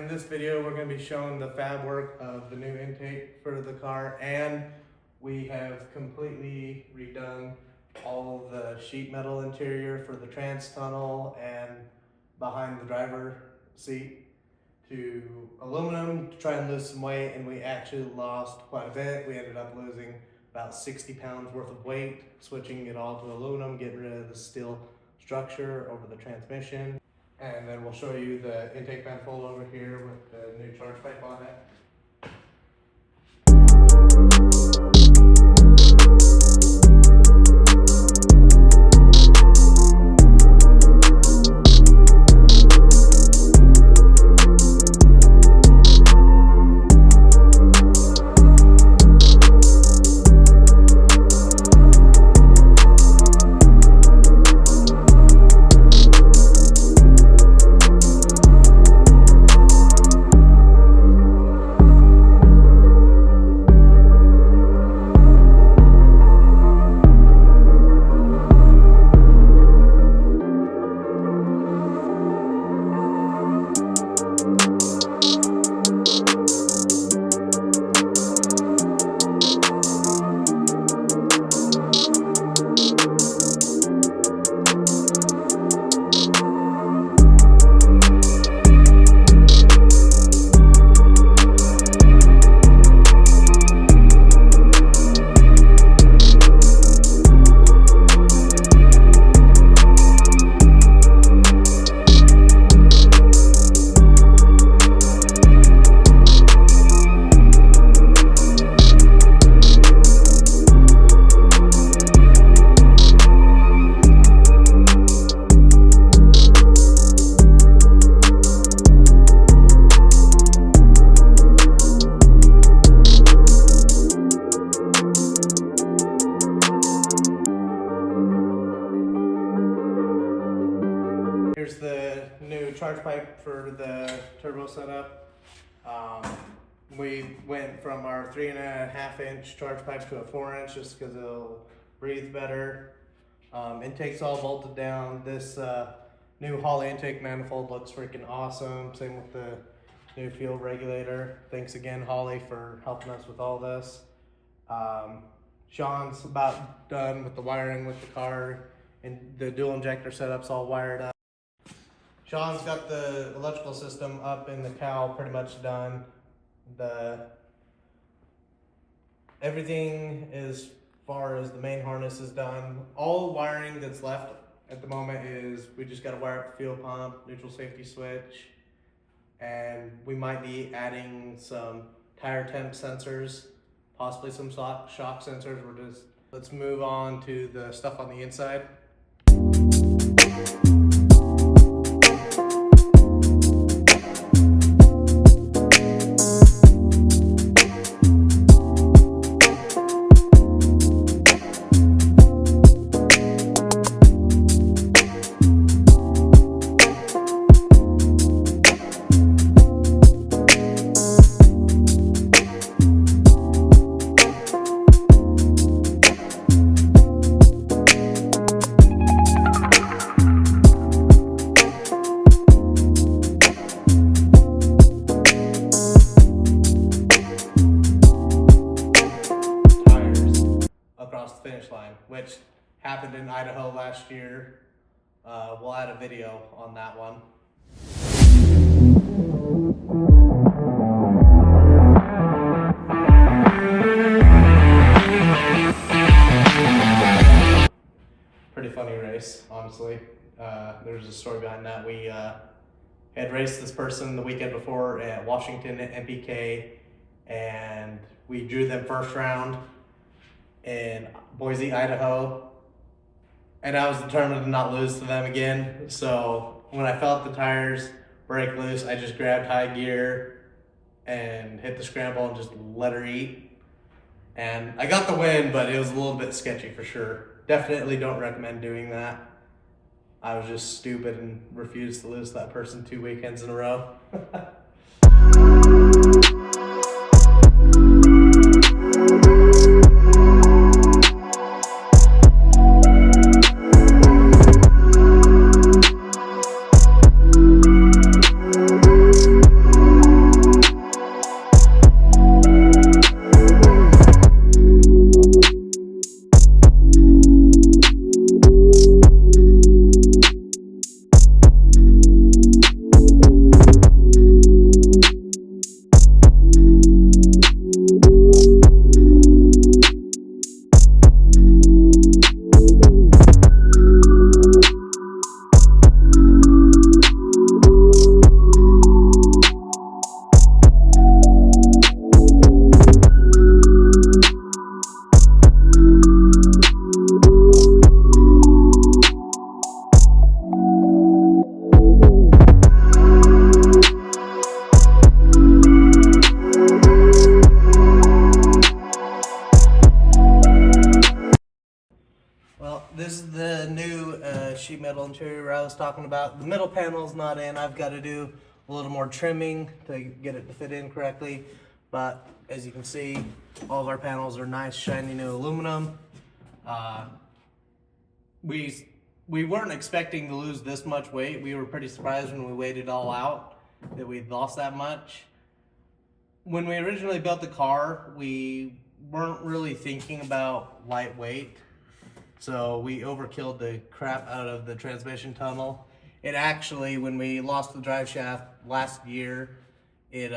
in this video, we're going to be showing the fab work of the new intake for the car, and we have completely redone all of the sheet metal interior for the trans tunnel and behind the driver seat to aluminum to try and lose some weight, and we actually lost quite a bit. We ended up losing about 60 pounds worth of weight, switching it all to aluminum, getting rid of the steel structure over the transmission. And then we'll show you the intake manifold over here with the new charge pipe on it. Here's the new charge pipe for the turbo setup. We went from our 3.5 inch charge pipe to a 4 inch just because it'll breathe better. Intake's all bolted down. This new Holley intake manifold looks freaking awesome. Same with the new fuel regulator. Thanks again, Holley, for helping us with all this. Sean's about done with the wiring with the car, and the dual injector setup's all wired up. Sean's got the electrical system up in the cowl pretty much done. Everything as far as the main harness is done. All wiring that's left at the moment is we just got to wire up the fuel pump, neutral safety switch, and we might be adding some tire temp sensors, possibly some shock sensors. Let's move on to the stuff on the inside. Which happened in Idaho last year. We'll add a video on that one. Pretty funny race, honestly. There's a story behind that. We had raced this person the weekend before at Washington at MPK, and we drew them first round in Boise, Idaho, and I was determined to not lose to them again. So when I felt the tires break loose, I just grabbed high gear and hit the scramble and just let her eat. And I got the win, but it was a little bit sketchy for sure. Definitely don't recommend doing that. I was just stupid and refused to lose to that person 2 weekends in a row. interior I was talking about. The middle panel's not in. I've got to do a little more trimming to get it to fit in correctly. But as you can see, all of our panels are nice, shiny new aluminum. We weren't expecting to lose this much weight. We were pretty surprised when we weighed it all out that we'd lost that much. When we originally built the car, we weren't really thinking about lightweight. So we overkilled the crap out of the transmission tunnel. It actually, when we lost the drive shaft last year, it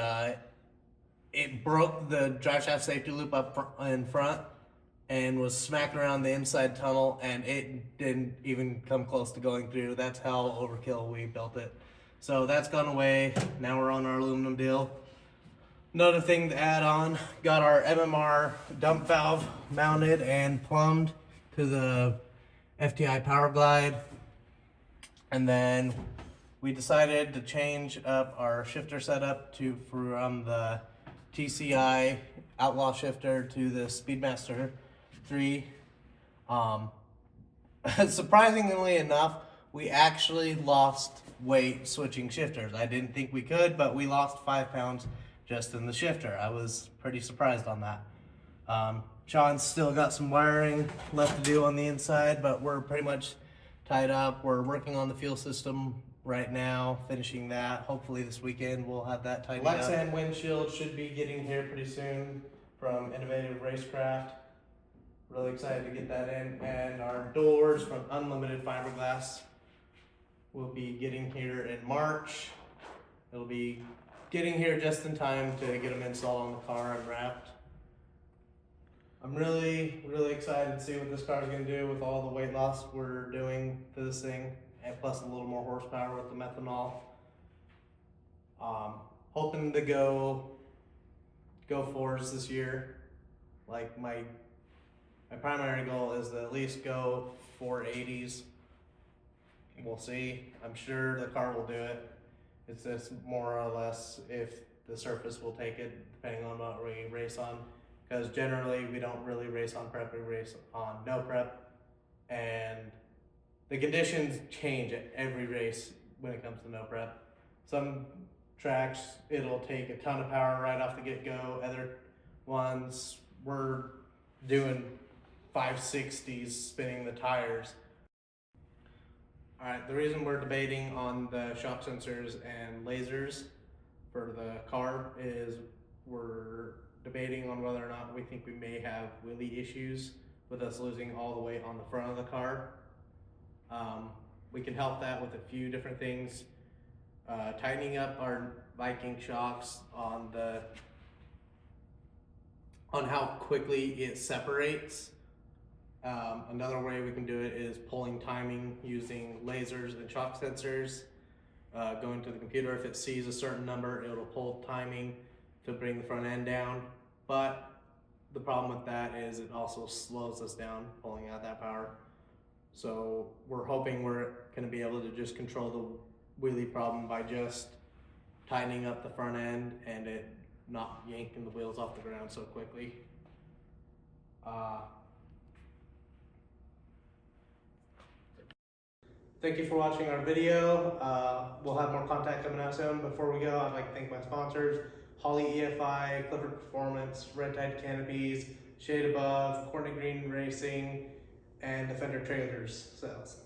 broke the drive shaft safety loop up in front and was smacking around the inside tunnel, and it didn't even come close to going through. That's how overkill we built it. So that's gone away. Now we're on our aluminum deal. Another thing to add on, got our MMR dump valve mounted and plumbed to the FTI Power Glide. And then we decided to change up our shifter setup from the TCI Outlaw shifter to the Speedmaster 3. Surprisingly enough, we actually lost weight switching shifters. I didn't think we could, but we lost 5 pounds just in the shifter. I was pretty surprised on that. Sean's still got some wiring left to do on the inside, but we're pretty much tied up. We're working on the fuel system right now, finishing that. Hopefully this weekend we'll have that tightened up. Lexan windshield should be getting here pretty soon from Innovative Racecraft. Really excited to get that in. And our doors from Unlimited Fiberglass will be getting here in March. It'll be getting here just in time to get them installed on the car and wrapped. I'm really excited to see what this car is going to do with all the weight loss we're doing to this thing, and plus a little more horsepower with the methanol. Hoping to go 4s this year. Like my primary goal is to at least go 480s. We'll see. I'm sure the car will do it. It's just more or less if the surface will take it, depending on what we race on. Because generally we don't really race on prep, we race on no prep. And the conditions change at every race when it comes to no prep. Some tracks, it'll take a ton of power right off the get-go. Other ones, we're doing 560s spinning the tires. All right, the reason we're debating on the shock sensors and lasers for the car is we're debating on whether or not we think we may have wheelie issues with us losing all the weight on the front of the car. We can help that with a few different things. Tightening up our Viking shocks on how quickly it separates. Another way we can do it is pulling timing using lasers and shock sensors. Going to the computer, if it sees a certain number, it'll pull timing to bring the front end down. But the problem with that is it also slows us down pulling out that power. So we're hoping we're going to be able to just control the wheelie problem by just tightening up the front end and it not yanking the wheels off the ground so quickly. Thank you for watching our video. We'll have more content coming out soon. Before we go, I'd like to thank my sponsors: Holley EFI, Clifford Performance, Red Tide Canopies, Shade Above, Cortney Green Racing, and Defender Trailers Sales.